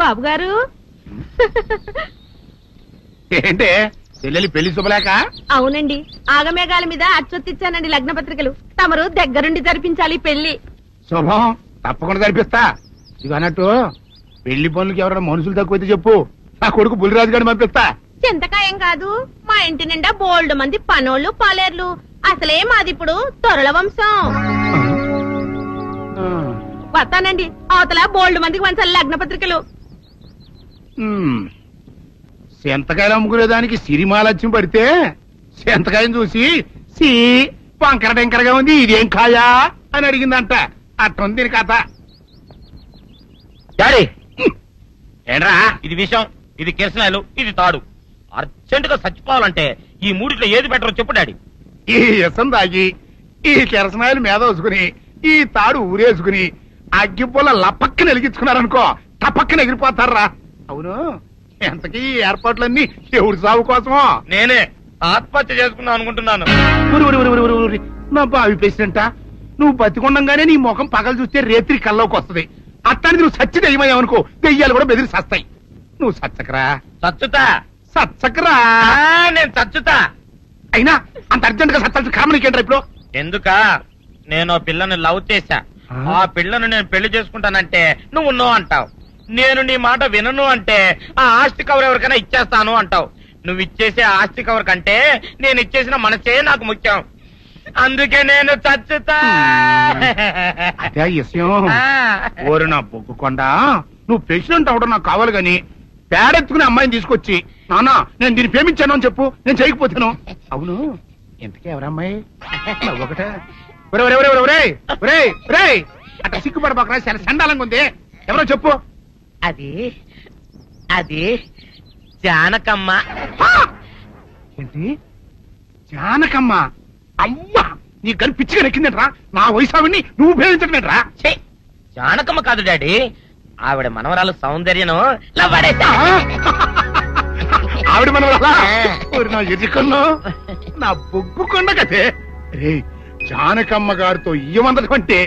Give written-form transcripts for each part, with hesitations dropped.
బాబు గారు ఏంటే చెల్లెలి పెళ్లి శుభలేక? అవునండి, ఆగమేఘాల మీద అచ్చొత్తిచ్చానండి లగ్న పత్రికలు. తమరు దగ్గరుండి జరిపించాలి పెళ్లి. శుభం, తప్పకుండా జరిపిస్తా. ఇక అన్నట్టు పెళ్లి పనులకి ఎవరైనా మనుషులు తక్కువైతే చెప్పు, నా కొడుకు బుల్లిరాజు గారిని పంపిస్తా. చింతకాయం కాదు, మా ఇంటి నిండా బోల్డ్ మంది పనోళ్ళు పాలేర్లు. అసలే మాది ఇప్పుడు తొరల వంశం. వస్తానండి, అవతల బోల్డ్ మందికి వంచాలి లగ్న పత్రికలు. సెంతకాయలు అమ్ముకునేదానికి సిరిమాలత్యం పడితే సెంతకాయం చూసి సి వంకర టెంకరగా ఉంది, ఇదేం కాయా అని అడిగిందంట. అట్టుంది దీని కథ. డాడీ ఏంట్రా ఇది విషయం, ఇది కిరసనాయలు, ఇది తాడు. అర్జెంట్ గా చచ్చిపోవాలంటే ఈ మూడిట్లో ఏది బెటర్ చెప్పు డాడీ. ఈ ఇసం తాగి ఈ కిరసనాయలు మీద వేసుకుని ఈ తాడు ఊరేసుకుని అగ్గిపూల లపక్కన వెలిగించుకున్నారనుకో, టపక్కన ఎగిరిపోతారా. అవును, ఎంతకీ ఏర్పాట్లన్నీ ఎవరి సాగు కోసమో? నేనే ఆత్మహత్య చేసుకుందాం అనుకుంటున్నాను. నా బావి పేసినంట, నువ్వు బతికొండంగానే నీ ముఖం పగలు చూస్తే రేత్రి కల్లోకి వస్తుంది. అట్టానికి నువ్వు సచ్చి దెయ్యమయ్యావనుకో, దెయ్యాలు కూడా బెదిరి సస్తాయి. నువ్వు సచ్చకరా, చచ్చుతా సచ్చకరా. నేను చచ్చుతా. అయినా అంత అర్జెంట్ గా సచ్చాల్సిన కర్మ నీకేంట్రా ఇప్పుడు? ఎందుక నేను పిల్లని లవ్ చేశా, ఆ పిల్లను నేను పెళ్లి చేసుకుంటానంటే నువ్వు నో అంటావు. నేను నీ మాట వినను అంటే ఆ ఆస్తి కవర్ ఎవరికైనా ఇచ్చేస్తాను అంటావు. నువ్వు ఇచ్చేసే ఆస్తి కవర్ కంటే నేను ఇచ్చేసిన మనసే నాకు ముఖ్యం. అందుకే నేను చచ్చుతా. అదే విషయం. ఓరు నా బొగ్గుకొండ, నువ్వు ప్రెసిడెంట్ అవడం నాకు కావాలి గాని పేడెత్తుకునే అమ్మాయిని తీసుకొచ్చి నానా నేను దీన్ని ప్రేమించాను అని చెప్పు, నేను చేయకపోతాను. అవును, ఎంతకీ ఎవరమ్మాయి? ఒకటే అట్లా సిగ్గుపడబాకరా, చాలా సండాలంగా ఉంది. ఎవరో చెప్పు. అది అది జానకమ్మ. ఏంటి జానకమ్మ? అమ్మా, నీ గని పిచ్చిగా నెక్కిందంట్రా. నా వయసావిని నువ్వు ప్రేమించటమేట్రా? జానకమ్మ కాదు డాడీ, ఆవిడ మనవరాలు సౌందర్యను ఆవిడ మనవరాలా? నా ఎదుకుల్లో నా బొగ్గుకొండ కదే. రే, జానకమ్మ గారితో ఇయ్యమందడం అంటే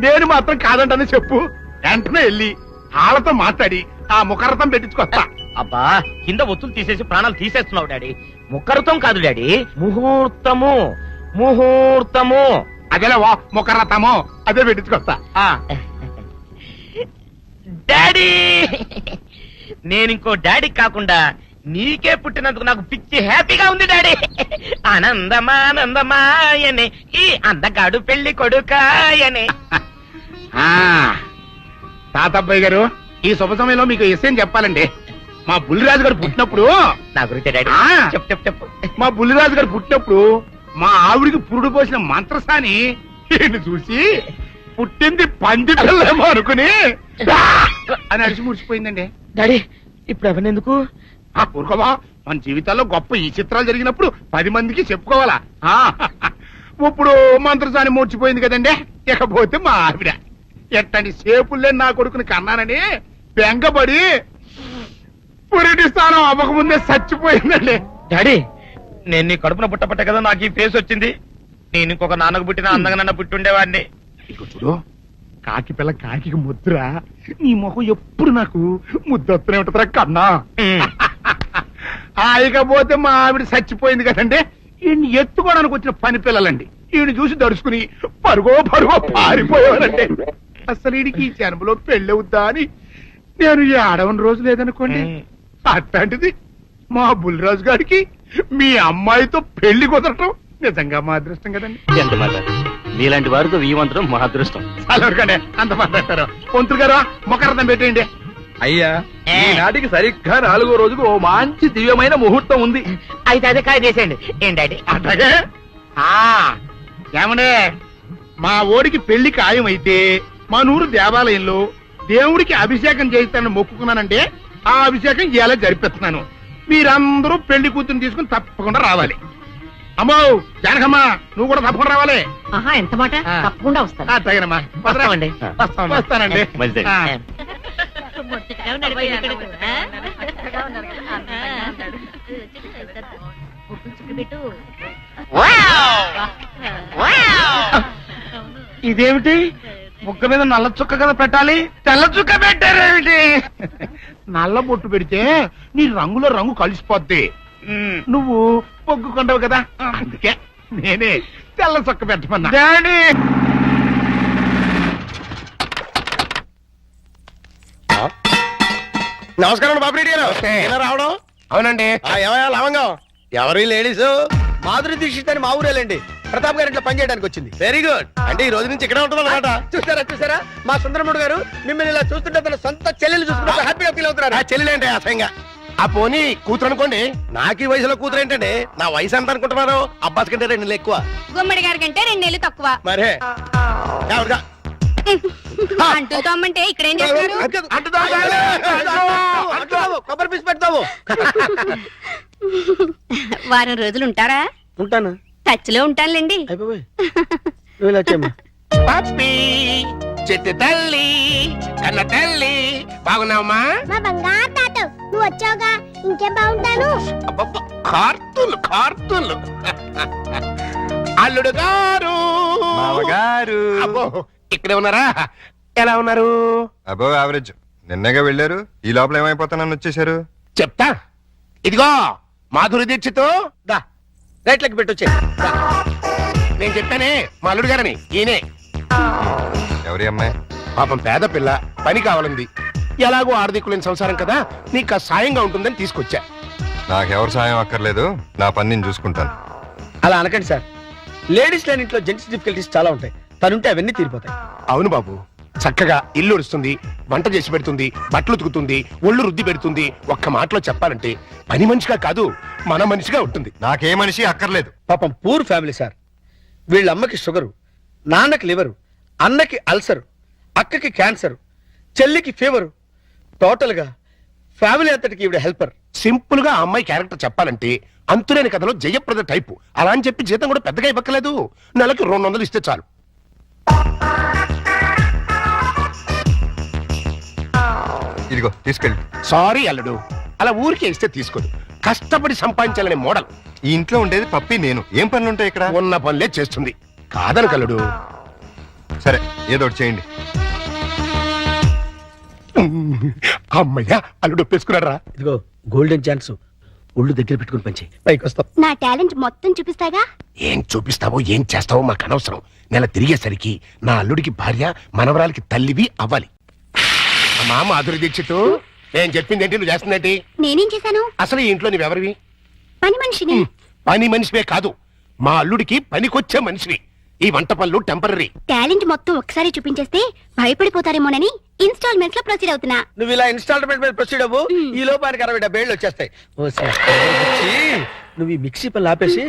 నేను మాత్రం కాదంటని చెప్పు. వెంటనే వెళ్ళి వాళ్ళతో మాట్లాడి ఆ ముఖరథం పెట్టించుకొస్తా. అబ్బా, కింద ఒత్తులు తీసేసి ప్రాణాలు తీసేస్తున్నావు డాడీ. ముఖరథం కాదు డాడీ, ముహూర్తము. ముహూర్తము అదేలా ముఖరథము, అదే పెట్టించుకొస్తా. డాడీ, నేనింకో డాడీ కాకుండా నీకే పుట్టినందుకు నాకు పిచ్చి హ్యాపీగా ఉంది డాడీ. ఆనందమానందమాయనే ఈ అందగాడు పెళ్లి కొడుకాయనే. తాతబ్బాయి గారు, ఈ శుభ సమయంలో మీకు విషయం చెప్పాలండి. మా బుల్లిరాజు గారు పుట్టినప్పుడు నా గురించి డాడీ చెప్పు చెప్పు. మా బుల్లిరాజు గారు పుట్టినప్పుడు మా ఆవిడికి పురుడు పోసిన మంత్రసాని చూసి పుట్టింది పంది పిల్లేమో అనుకుని అని అడిచి ముడిచిపోయిందండి. డాడీ ఇప్పుడు అవన్నీ ఎందుకు? ఊరుకోవా, మన జీవితాల్లో గొప్ప ఈ చిత్రాలు జరిగినప్పుడు 10 మందికి చెప్పుకోవాలా. ఇప్పుడు మంత్రసాని మూర్చిపోయింది కదండి. ఇకపోతే మా ఆవిడ ఎట్టండి సేపుల్లే నా కొడుకుని కన్నానని బెంగపడి పురిటి స్థానం అవ్వకముందే చచ్చిపోయిందండి. డాడీ, నేను నీ కడుపున పుట్టపట్ట కదా నాకు ఈ ఫేస్ వచ్చింది. నేను ఇంకొక నాన్నకు పుట్టిన అందంగా నన్ను పుట్టుండేవాడిని. ఇక చూడు, కాకి పిల్ల కాకి ముద్దురా, నీ మొహం ఎప్పుడు నాకు ముద్దొత్తనే ఉంటుందిరా కన్నా. ఇకపోతే మా ఆవిడ చచ్చిపోయింది కదండి. ఈయన్ని ఎత్తుకోవడానికి వచ్చిన పని పిల్లలండి. ఈయన చూసి దడుచుకుని పరుగో పారిపోయేవారండి. అసలు ఈడికి ఈ జన్మలో పెళ్ళవుద్దా అని నేను ఈ ఆడవని రోజు లేదనుకోండి. అట్లాంటిది మా బుల్లిరాజు గారికి మీ అమ్మాయితో పెళ్లి కుదరటం నిజంగా మా అదృష్టం కదండి. ఎంత మాట, మీలాంటి వారితో వీయమంతరం మా అదృష్టం. అలాగే అంత మాట్లాడతారు. పొంతులు గారు మొకరథం పెట్టేయండి. అయ్యా, ఈనాటికి సరిగ్గా 4వ రోజుకు ఓ మంచి దివ్యమైన ముహూర్తం ఉంది. అయితే అదే కాయ చేసేయండి. ఏంటండి అట్లాగే ఏమండే, మా ఓడికి పెళ్లి ఖాయమైతే మా నూరు దేవాలయంలో దేవుడికి అభిషేకం చేయిస్తానని మొక్కుకున్నానంటే ఆ అభిషేకం ఇలా జరిపిస్తున్నాను. మీరందరూ పెళ్లి కూతురు తీసుకుని తప్పకుండా రావాలి. అమ్మో జానకమ్మా, నువ్వు కూడా తప్పకుండా రావాలి. ఎంత మాట, తప్పకుండా వస్తాను. తగినమ్మా, వస్తానండి. ఇదేమిటి, ముక్క మీద నల్ల చుక్క కదా పెట్టాలి, తెల్ల చుక్క పెట్టారేమిటి? నల్ల బొట్టు పెడితే నీ రంగులో రంగు కలిసిపోద్ది. నువ్వు పొగ్గుకుంటావు కదా, అందుకే నేనే తెల్ల చొక్క పెట్టమన్నా. డాడీ నమస్కారం బాబురెడ్డి గారు. ఎలా రావడం? అవునండి. ఏమయ్యా లవంగం? ఎవరు లేడీస్? మాధురి దీక్షిత్ అని మా ఊరేలండి. ప్రతాప్ గారు ఇంట్లో పనిచేయడానికి వచ్చింది. Very good. అంటే ఈ రోజు నుంచి ఇక్కడే ఉంటుంది అన్నమాట. చూసారా మా సుందరముడు గారు మిమ్మల్ని ఇలా చూస్తుంటే తన సొంత చెల్లెలు చూస్తుంటే హ్యాపీగా ఫీల్ అవుతున్నారు. ఆ చెల్లెలేంటే అసహ్యంగా. ఆ పోనీ కూతురు అనుకోండి. నాకు ఈ వయసులో కూతురు ఏంటండి? నా వయసు ఎంత అనుకుంటున్నారు? అబ్బాస్ కంటే 2 నెలలు ఎక్కువ. గుమ్మడి గారి కంటే 2 నెలలు తక్కువ. మరే ఎవరుగా? అంటూ తమ్మంటే ఇక్కడ ఏం చేస్తున్నారు? కొబ్బరి పీసు పెడతావు. వారం రోజులు ఉంటారా? ఉంటాను. టచ్ లో ఉంటానులేండి. అయిపోయి నువ్వు ఇలా వచ్చేమ్మా. పప్పి చెట్టు తల్లి కన్న తల్లి బాగున్నావమ్మా? మా బంగారు తాత నువ్వు వచ్చావుగా ఇంకేం బాగుంటాను. కార్తూన్లు అల్లుడు గారు మామగారు. అబ్బో ఇక్కడే ఉన్నారా? ఎలా ఉన్నారు? అబో యావరేజ్. నిన్నగా వెళ్ళారు, ఈ లోపల ఏమైపోతానని వచ్చేసారు. చెప్తా. ఇదిగో మాధురి దీక్షిత్ దా రైట్లకి పెట్టొచ్చే. నేను చెప్పానే మా అల్లుడు గారని. ఈయనే. ఎవరి అమ్మాయి? పాపం పేద పిల్ల, పని కావాలంది. ఎలాగో ఆర్థికులేని సంసారం కదా, నీకు సాయంగా ఉంటుందని తీసుకొచ్చా. నాకెవరు సాయం అక్కర్లేదు, నా పని నేను చూసుకుంటాను. అలా అనకండి సార్. లేడీస్ లేని ఇంట్లో జెంట్స్ డిఫికల్టీస్ చాలా ఉంటాయి. తనుంటే అవన్నీ తీరిపోతాయి. అవును బాబు, చక్కగా ఇల్లు ఉడుస్తుంది, వంట చేసి పెడుతుంది, బట్టలు ఉతుకుతుంది, ఒళ్ళు రుద్ది పెడుతుంది. ఒక్క మాటలో చెప్పాలంటే పని మనిషిగా కాదు, మన మనిషిగా ఉంటుంది. నాకే మనిషి అక్కర్లేదు. పాపం పూర్ ఫ్యామిలీ సార్. వీళ్ళ అమ్మకి షుగరు, నాన్నకి లివరు, అన్నకి అల్సరు, అక్కకి క్యాన్సర్, చెల్లికి ఫీవరు. టోటల్ గా ఫ్యామిలీ అంతటికి ఈవిడ హెల్పర్. సింపుల్ గా ఆ అమ్మాయి క్యారెక్టర్ చెప్పాలంటే అంతులేని కథలో జయప్రద టైపు. అలా అని చెప్పి జీతం కూడా పెద్దగా ఇవ్వక్కలేదు. నెలకి 200 ఇస్తే చాలు. ఇదిగో తీసుకెళ్ళి. సారీ అల్లుడు, అలా ఊరికే ఇస్తే తీసుకోదు. కష్టపడి సంపాదించాలనే మోడల్. ఈ ఇంట్లో ఉండేది పప్పి నేను. ఏం పనులు ఉంటాయి ఇక్కడ? ఉన్న పనులే చేస్తుంది. కాదను కల్లుడు. సరే ఏదో ఒకటి చేయండి. అమ్మయ్యా, అల్లుడు ఒప్పేసుకున్నారా? ఇదిగో గోల్డెన్ ఛాన్స్. ఒళ్ళు దగ్గర పెట్టుకుని పంచి పైకి వస్తాం. నా టాలెంట్ మొత్తం చూపిస్తాగా. ఏం చూపిస్తావో ఏం చేస్తావో మాకు అనవసరం. నెల తిరిగేసరికి నా అల్లుడికి భార్య, మనవరాలకి తల్లివి అవ్వాలి. అమ్మా మాధురి దీక్షిత్, నేను చెప్పిందేంటి, నువ్వు చేస్తుందేంటి? నేనేం చేశాను? అసలు ఈ ఇంట్లో నువ్వెవరివి? పని మనిషిని. పని మనిషివే కాదు, మా అల్లుడికి పనికొచ్చే మనిషివి. ఈ వంట పనులు టెంపరరీ. టాలెంట్ మొత్తం ఒకసారి చూపించేస్తే భయపడిపోతారేమోనని ఇన్స్టాల్మెంట్స్ లో ప్రొసీడ్ అవుతున్నా. నువ్వు ఇలా ఇన్స్టాల్మెంట్ మీద ప్రొసీడ్ అవ్వు. ఈ లోపానికి 60-70 ఏళ్ళు వచ్చేస్తాయి. నువ్వు ఈ మిక్సీ పనులు ఆపేసి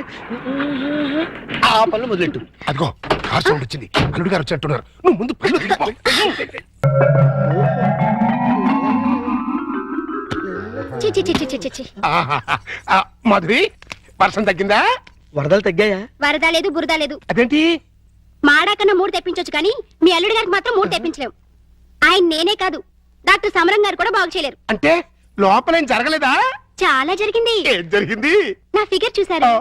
ఆ పనులు మొదలెట్టు. అదిగో కార్ సౌండ్ వచ్చింది, అల్లుడు గారు వచ్చేట్టున్నారు. నువ్వు ముందు పనులు దిగిపో. చి చి చి చి చి చి. మాధురి, వర్షం తగ్గిందా? వరదలు తగ్గాయా? వరద లేదు, బురద లేదు. అదేంటి? మాడాకన్నా 3 తెప్పించొచ్చు కానీ మీ అల్లుడి గారికి మాత్రం 3 తెప్పించలేవు. ఆయన నేనే కాదు, డాక్టర్ సమరం గారు కూడా బాగు చేయలేరు. అంటే లోపలేం జరగలేదా? చాలా జరిగింది. ఏం జరిగింది? నా ఫిగర్ చూసారా?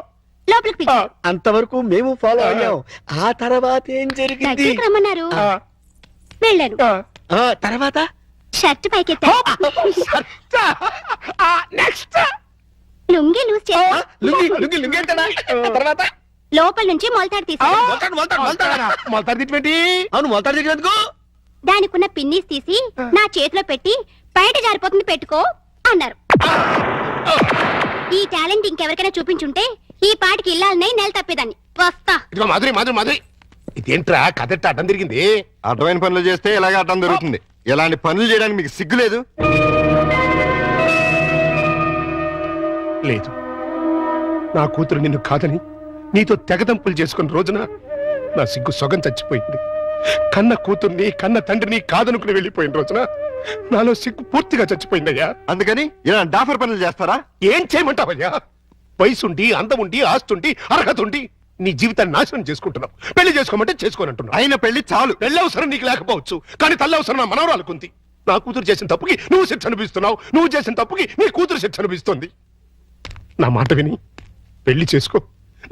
లోపలికి పిలిచి అంతవరకు మేము ఫాలో అయ్యాం. ఆ తర్వాత ఏం జరిగింది? దగ్గరికి రమ్మన్నారు, ఆ, వెళ్ళాను. ఆ, తర్వాత షర్ట్ పైకెత్తా, నెక్స్ట్ లుంగి లూజ్ చేస్తా, లుంగి ఏంటనా? తర్వాత లోపల నుంచి మొలతాడు తీసా, మొలతాడు తిట్టి అవును మొలతాడు దగ్గర దానికున్న పిన్నీస్ తీసి నా చేతిలో పెట్టి బయట జారిపోతుంది పెట్టుకో అన్నారు. ఈ టాలెంట్ ఇంకెవరికైనా చూపించుంటే ఈ పాటికి ఇల్లాలనే నెల తప్పేదాన్ని. వస్తా. ఇదిగో మాధురి మాధురి మాధురి, ఇదేంట్రా కథెట్ట అడ్డం తిరిగింది? అడ్డమైన పనులు చేస్తే ఇలాగే అడ్డం దొరుకుతుంది. ఇలాంటి పనులు చేయడానికి మీకు సిగ్గులేదు? లేదు, నా కూతురు నిన్ను కాదని నీతో తెగదంపులు చేసుకున్న రోజున నా సిగ్గు సొగం చచ్చిపోయింది. కన్న కూతుర్ని కన్న తండ్రిని కాదనుకుని వెళ్ళిపోయిన రోజున నాలో సిగ్గు పూర్తిగా చచ్చిపోయిందయ్యా. అందుకని ఇలా డాఫర్ పనులు చేస్తారా? ఏం చేయమంటావయ్యా? వయసుండి, అందముండి, ఆస్తుండి, అర్హత ఉండి నీ జీవితాన్ని నాశనం చేసుకుంటున్నావు. పెళ్లి చేసుకోమంటే చేసుకోనంటున్నావు. అయిన పెళ్లి చాలు. పెళ్లి అవసరం నీకు లేకపోవచ్చు, కానీ తల్లి అవసరం నా మనవరాలకుంది. నా కూతురు చేసిన తప్పుకి నువ్వు శిక్ష అనిపిస్తున్నావు, నువ్వు చేసిన తప్పుకి నీ కూతురు శిక్ష అనిపిస్తుంది. నా మాట విని పెళ్లి చేసుకో,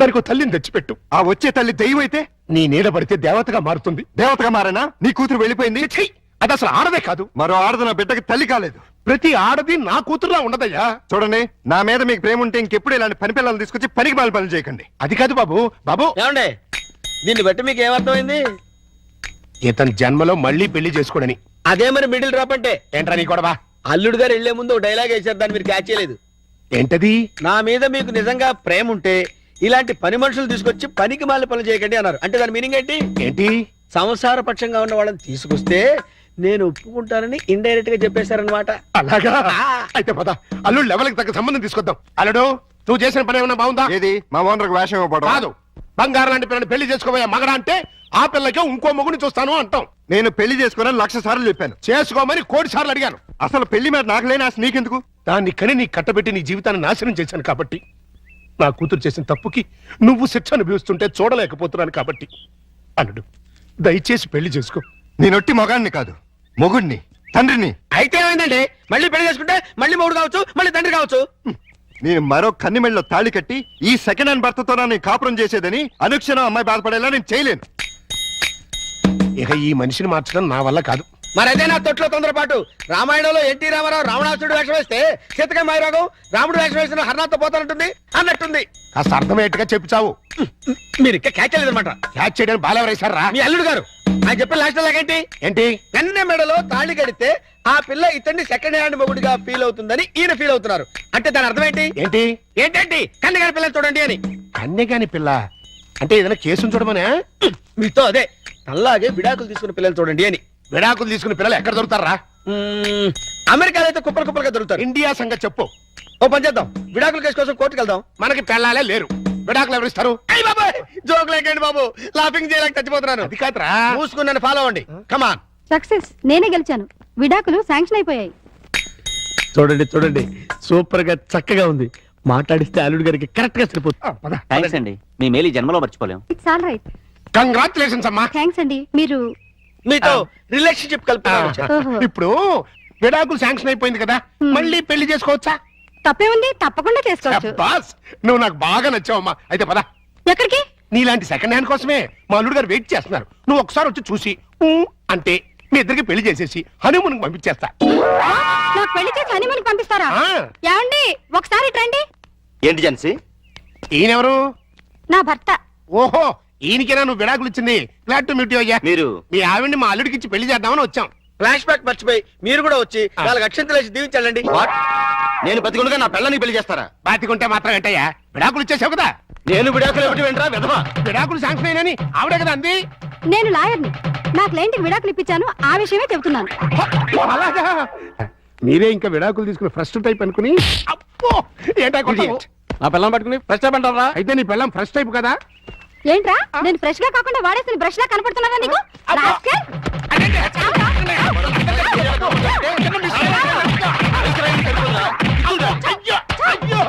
దానికి తల్లిని తెచ్చిపెట్టు. ఆ వచ్చే తల్లి దెయ్యం అయితే నీ నీడ పడితే దేవతగా మారుతుంది. దేవతగా మారేనా? నీ కూతురు వెళ్ళిపోయింది. ఛీ! అది అసలు ఆడదే కాదు. మరో ఆడద నా బిడ్డకి తల్లి కాలేదు. ప్రతి ఆడది నా కూతురులా ఉండదయ్యా. చూడండి, నా మీద మీకు ప్రేమ ఉంటే ఇంకెప్పుడు ఇలాంటి పని పిల్లలు తీసుకొచ్చి పనికి మాల పనులు చేయకండి. అది కాదు బాబు. బాబు, ఏమండే దీన్ని బట్టి మీకు ఏమర్థమైంది? ఇతని జన్మలో మళ్ళీ పెళ్లి చేసుకోడని. అదే మరి మిడిల్ డ్రాప్ అంటే. ఏంట్రా నీ గొడవ? అల్లుడు గారు వెళ్లే ముందు డైలాగ్ వేసారు, దాన్ని మీరు క్యాచ్ చేయలేదు. ఏంటది? నా మీద మీకు నిజంగా ప్రేమ ఉంటే ఇలాంటి పని మనుషులు తీసుకొచ్చి పనికి మాల పనులు చేయకండి అన్నారు. అంటే దాని మీనింగ్ ఏంటి? ఏంటి? సంసార పక్షంగా ఉన్న వాళ్ళని తీసుకొస్తే నేను ఒప్పుకుంటానని ఇండైరెక్ట్ గా చెప్పేశారనమాట. అలాగా? అయితే పద, అల్లుడు లెవెల్కి తగ్గ సంబంధం తీసుకొద్దాం. అల్లుడు, నువ్వు చేసిన పని ఏమన్నా బాగుందా? ఏది మా ఓనర్కి వేషం ఇవ్వబడదు. కాదు, బంగారం లాంటి పిల్లని పెళ్లి చేసుకోబోయే మగడా అంటే ఆ పిల్లకే ఇంకో మొగుని చూస్తాను అంటాం. నేను పెళ్లి చేసుకోనని 1,00,000 సార్లు చెప్పాను. చేసుకోమని 1,00,00,000 సార్లు అడిగాను. అసలు పెళ్లి మీద నాకు లేని ఆశ నీకెందుకు? దాన్ని కని నీ కట్టబెట్టి నీ జీవితాన్ని నాశనం చేశాను కాబట్టి, నా కూతురు చేసిన తప్పుకి నువ్వు శిక్ష అనుభవిస్తుంటే చూడలేకపోతున్నాను కాబట్టి, అల్లుడు దయచేసి పెళ్లి చేసుకో. నేనొట్టి మగాడిని కాదు, మొగుడిని, తండ్రిని. అయితే ఏమైందండి? మళ్ళీ పెళ్లి చేసుకుంటే మళ్ళీ మూడు కావచ్చు, మళ్ళీ తండ్రి కావచ్చు. నేను మరో కన్నిమెళ్ళలో తాళి కట్టి ఈ సెకండ్ హ్యాండ్ భర్తతో నేను కాపురం చేసేదని అనుక్షణం అమ్మాయి బాధపడేలా నేను చేయలేను. ఇక ఈ మనిషిని మార్చడం నా వల్ల కాదు. మరి అదే నా తొట్లో తొందరపాటు. రామాయణంలో ఎన్టీ రామారావు రావణాసుడు వేషం వేస్తే సీతక మాయరాగం రాముడు వేషం వేసిన హర్నాథ్తో పోతానంటుంది అన్నట్టుంది. కాస్త అర్థమయ్యేట్టుగా చెప్పు చావు. మీరు ఇంకా క్యాచ్ చేయలేదన్నమాట. క్యాచ్ చేయడానికి బాలెవరేశారా? మీ అల్లుడు గారు ఆయన చెప్పిన లాస్ట్ లాగేంటి? ఏంటి? కన్నె మెడలో తాళి కడితే ఆ పిల్ల ఇతన్ని సెకండ్ హ్యాండ్ మొగుడిగా ఫీల్ అవుతుందని ఈయన ఫీల్ అవుతున్నారు. అంటే దాని అర్థం ఏంటి? ఏంటి? ఏంటంటే కన్నె గారి పిల్లలు చూడండి అని. కన్యగాని పిల్ల అంటే ఏదైనా కేసును చూడమనే? మీతో అదే అలాగే విడాకులు తీసుకున్న పిల్లలు చూడండి అని. విడాకులు తీసుకున్న పిల్లలు ఎక్కడ దొరుకుతారా? అమెరికాలో అయితే కుప్పలు కుప్పలుగా దొరుకుతారు. ఇండియా సంగతి చెప్పు. ఓ పని చేద్దాం, విడాకుల కేసు కోసం కోర్టుకు వెళ్దాం. మనకి పెళ్ళాలే లేరు, విడాకులు ఎవరిస్తారు? అయ్య బాబాయ్, జోక్ లేకండి బాబు, లాఫింగ్ చేయలేక చచ్చిపోతున్నాను. అది కాదురా. మూసుకుని నన్ను ఫాలో అవ్వండి. కమాన్. సక్సెస్, నేనే గెలిచాను. విడాకులు శాంక్షన్ అయిపోయాయి. చూడండి చూడండి, సూపర్ గా చక్కగా ఉంది. మాట్లాడిస్తే అల్లుడు గారికి కరెక్ట్ గా సరిపోతుంది. థ్యాంక్స్ అండి, మీ మేలు ఈ జన్మలో మర్చిపోలేం. It's all right. కంగ్రాచులేషన్స్ అమ్మా. థ్యాంక్స్ అండి. మీరు మీతో రిలేషన్షిప్ కలుపుతున్నాను. ఓహో. ఇప్పుడు విడాకులు శాంక్షన్ అయిపోయింది కదా, మళ్ళీ పెళ్లి చేసుకోవచ్చా? తప్పే ఉంది, తప్పకుండా చేసుకోవచ్చు. బాస్, నువ్వు నాకు బాగా నచ్చావమ్మా. అయితే పద. ఎక్కడికి? నీలాంటి సెకండ్ హ్యాండ్ కోసమే మా అల్లుడు గారు వెయిట్ చేస్తున్నారు. నువ్వు ఒకసారి వచ్చి చూసి ఊ అంటే మీ ఇద్దరికి పెళ్లి చేసేసి హనీమూన్ పంపించేస్తా. నాకు పెళ్లి చేసి హనీమూన్ పంపిస్తారా? ఆ. ఏమండి, ఒకసారి రండి. ఏంటి జెన్సీ? ఈయనెవరు? నా భర్త. ఓహో, ఈయనకేనా నువ్వు విడాకులు ఇచ్చింది? గ్లాడ్ టు మీట్ యు అయ్యా. మీరు మీ ఆవిడ్ని మా అల్లుడికి ఇచ్చి పెళ్లి చేద్దామని వచ్చాం. ఫ్లాష్ బ్యాక్ మర్చిపోయి మీరు కూడా వచ్చి 4 అక్షంతలు వేసి దీవించండి. నేను బతికుండగా నా పిల్లని పెళ్లి చేస్తారా? బాతికుంటే మాత్రం ఏంటయ్యా, విడాకులు ఇచ్చేసావు కదా. నేను విడాకులు ఏమిటి వెంట్రా విధవా? విడాకులు శాంక్షన్ అయినని ఆవిడే కదా అంది. నేను లాయర్ని. నా క్లయింట్కి విడాకులు ఇప్పించాను, ఆ విషయమే చెబుతున్నాను. అలాగా? మీరే ఇంకా విడాకులు తీసుకుని ఫస్ట్ టైప్ అనుకుని అప్పో ఏంటా కొట్టావు? నా పిల్లని పట్టుకుని ఫస్ట్ అంటారా? అయితే నీ పిల్లం ఫస్ట్ టైప్ కదా? ఏంట్రా, నేను ఫ్రెష్ గా కాకుండా వాడేసిన బ్రష్ లా కనపడుతున్నానా నీకు? రాస్కెల్.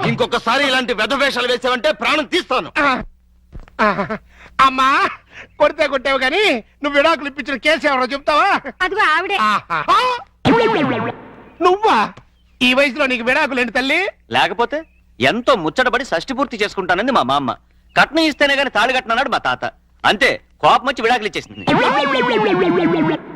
ఇంకొకసారి ఇలాంటి వెధవేషాలు వేసావంటే ప్రాణం తీస్తాను. అమ్మా, కొడితే కొట్టావు కానీ నువ్వు విడాకులు ఇప్పించిన కేసు ఎవరో చెప్తావా? అదిగో ఆవిడే. ఆహా. నువ్వా? ఈ వయసులో నీకు విడాకులు ఏంటి తల్లి? లేకపోతే ఎంతో ముచ్చటపడి షష్టి పూర్తి చేసుకుంటానంది మా మామ. కట్నం ఇస్తేనే గాని తాళి కట్టనన్నాడు మా తాత. అంతే, కోపం వచ్చి విడాకులు ఇచ్చేసింది.